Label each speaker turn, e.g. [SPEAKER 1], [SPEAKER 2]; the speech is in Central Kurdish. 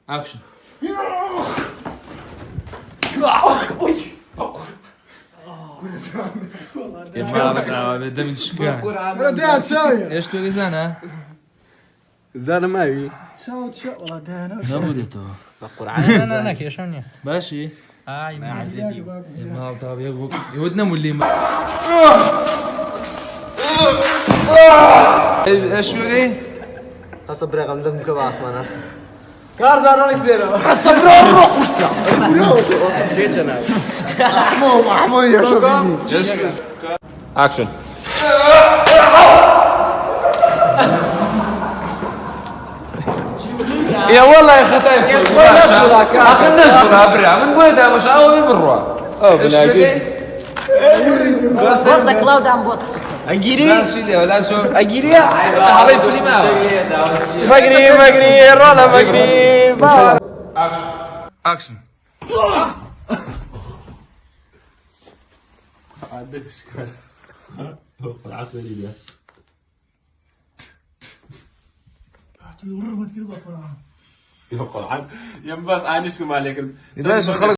[SPEAKER 1] اكشن. ده من الشكاية.
[SPEAKER 2] رديت شوية.
[SPEAKER 1] ايش تقول زانا؟
[SPEAKER 3] زانا ما يبي.
[SPEAKER 2] شو والله دهنا.
[SPEAKER 1] نبودته.
[SPEAKER 4] انا كيشوني
[SPEAKER 1] ماشي.
[SPEAKER 4] ما عزيزي
[SPEAKER 1] ما طاب يودنا مولي. ايش بقي؟
[SPEAKER 2] أصبر يا غملهم كباس ما ناس.
[SPEAKER 3] كارزان راني سيرو.
[SPEAKER 2] أصبر روح وسع.
[SPEAKER 3] كيف انا؟
[SPEAKER 2] محمو يا شو زيني.
[SPEAKER 1] اكشن. يا والله يا ختايف اخي نزل ابرع من بويدا مش عاوي بروا. ايش بقي؟
[SPEAKER 4] بوسا كلاود ام بوس
[SPEAKER 1] اجيري شيلي ولا شو
[SPEAKER 3] اجيري.
[SPEAKER 1] علي في الماء.
[SPEAKER 3] مجري رولا مجري.
[SPEAKER 1] اكشن.
[SPEAKER 5] يا قرآن ينبس عانيش كما عليك.
[SPEAKER 3] إذا